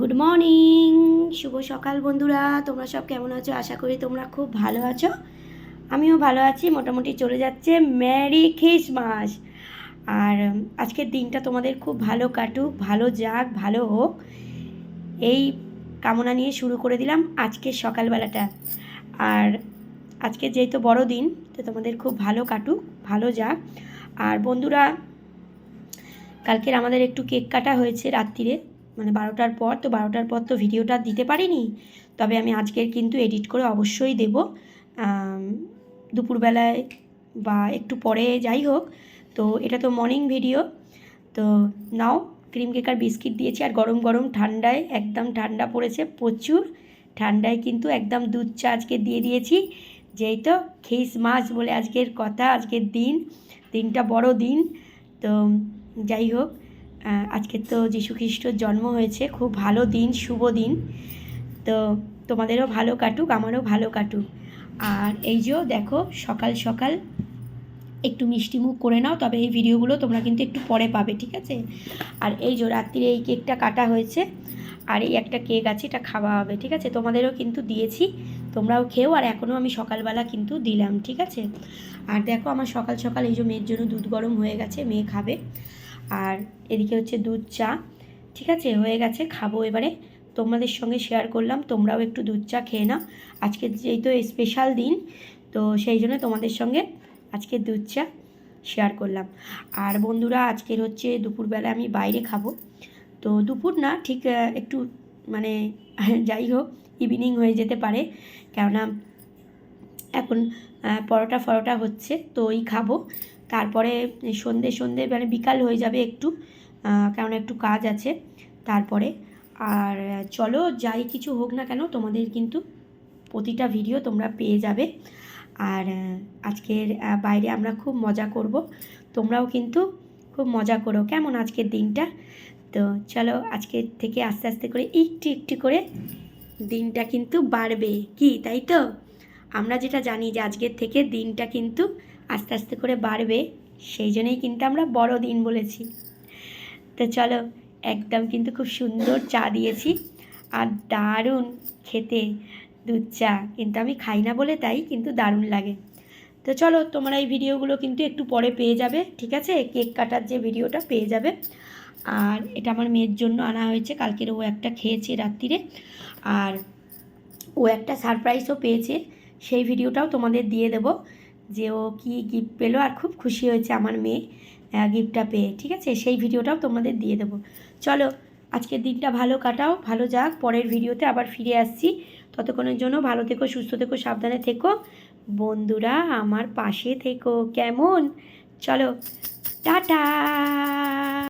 Good morning, শুভ সকাল বন্ধুরা। তোমরা সব কেমন আছো? আশা করি তোমরা খুব ভালো আছো। আমিও ভালো আছি, মোটামুটি চলে যাচ্ছে। Mary Christmas. আর আজকের দিনটা তোমাদের খুব ভালো কাটুক, ভালো যাক, ভালো হোক, এই কামনা নিয়ে শুরু করে দিলাম আজকের সকালবেলাটা। আর আজকে যেহেতু বড় দিন, তো তোমাদের খুব ভালো কাটুক, ভালো যাক। আর বন্ধুরা, কালকের আমাদের একটু কেক কাটা হয়েছে রাত্রিরে, মানে 12টার পর। তো 12টার পর তো ভিডিওটা দিতে পারিনি, তবে আমি আজকের কিন্তু এডিট করে অবশ্যই দেব দুপুরবেলায় বা একটু পরে, যাই হোক। তো এটা তো মর্নিং ভিডিও। তো নাও, ক্রিম কেক আর বিস্কিট দিয়েছি। আর গরম গরম ঠান্ডায়, একদম ঠান্ডা পড়েছে প্রচুর ঠান্ডায়, কিন্তু একদম দুধ চা আজকে দিয়ে দিয়েছি। যেই তো খ্রিসমাস বলে আজকের কথা, আজকের দিনটা বড় দিন। তো যাই হোক, আজকে তো যীশু খ্রিস্টর জন্ম হয়েছে, খুব ভালো দিন, শুভ দিন। তো তোমাদেরও ভালো কাটুক, আমারও ভালো কাটুক। আর এই যে দেখো, সকাল সকাল একটু মিষ্টি মুখ করে নাও, তবে এই ভিডিওগুলো তোমরা কিন্তু একটু পরে পাবে, ঠিক আছে? আর এই যে রাত্রিরে এই কেকটা কাটা হয়েছে, আর এই একটা কেক আছে, এটা খাওয়া হবে, ঠিক আছে? তোমাদেরও কিন্তু দিয়েছি, তোমরাও খেও। আর এখনও আমি সকালবেলা কিন্তু দিলাম, ঠিক আছে? আর দেখো, আমার সকাল সকাল এই যে মেয়ের জন্য দুধ গরম হয়ে গেছে, মেয়ে খাবে। আর এদিকে হচ্ছে দুধ চা, ঠিক আছে, হয়ে গেছে, খাবো এবারে। তোমাদের সঙ্গে শেয়ার করলাম, তোমরাও একটু দুধ চা খেয়ে নাও। আজকে যেহেতু স্পেশাল দিন, তো সেই জন্য তোমাদের সঙ্গে আজকে দুধ চা শেয়ার করলাম। আর বন্ধুরা, আজকের হচ্ছে দুপুরবেলা আমি বাইরে খাবো। তো দুপুর না ঠিক, একটু মানে যাই হোক, ইভিনিং হয়ে যেতে পারে, কেননা এখন পরোটা ফরোটা হচ্ছে, তো ওই খাবো। তারপরে সন্ধে মানে বিকাল হয়ে যাবে একটু, কারণ একটু কাজ আছে তারপরে। আর চলো, যাই কিছু হোক না কেন, তোমাদের কিন্তু প্রতিটা ভিডিও তোমরা পেয়ে যাবে। আর আজকের বাইরে আমরা খুব মজা করব, তোমরাও কিন্তু খুব মজা করো, কেমন আজকের দিনটা? তো চলো, আজকের থেকে আস্তে আস্তে করে একটু একটু করে দিনটা কিন্তু বাড়বে, কি তাই তো? আমরা যেটা জানি যে আজকের থেকে দিনটা কিন্তু আস্তে আস্তে করে বাড়বে, সেই জন্যই কিন্তু আমরা বড় দিন বলেছি। তো চলো, একদম কিন্তু খুব সুন্দর চা দিয়েছি, আর দারুণ খেতে দুধ চা। কিন্তু আমি খাই না বলে তাই, কিন্তু দারুণ লাগে। তো চলো, তোমরা এই ভিডিওগুলো কিন্তু একটু পরে পেয়ে যাবে, ঠিক আছে? কেক কাটার যে ভিডিওটা পেয়ে যাবে। আর এটা আমার মেয়ের জন্য আনা হয়েছে, কালকের ও একটা খেয়েছে রাত্রিরে, আর ও একটা সারপ্রাইজও পেয়েছে, সেই ভিডিওটাও তোমাদের দিয়ে দেব, যে ও কী গিফট পেলো আর খুব খুশি হয়েছে আমার মেয়ে গিফটটা পেয়ে, ঠিক আছে? সেই ভিডিওটাও তোমাদের দিয়ে দেবো। চলো, আজকের দিনটা ভালো কাটাও, ভালো যাক। পরের ভিডিওতে আবার ফিরে আসছি, ততক্ষণের জন্য ভালো থেকো, সুস্থ থেকো, সাবধানে থেকো বন্ধুরা, আমার পাশে থেকো, কেমন? চলো, টাটা।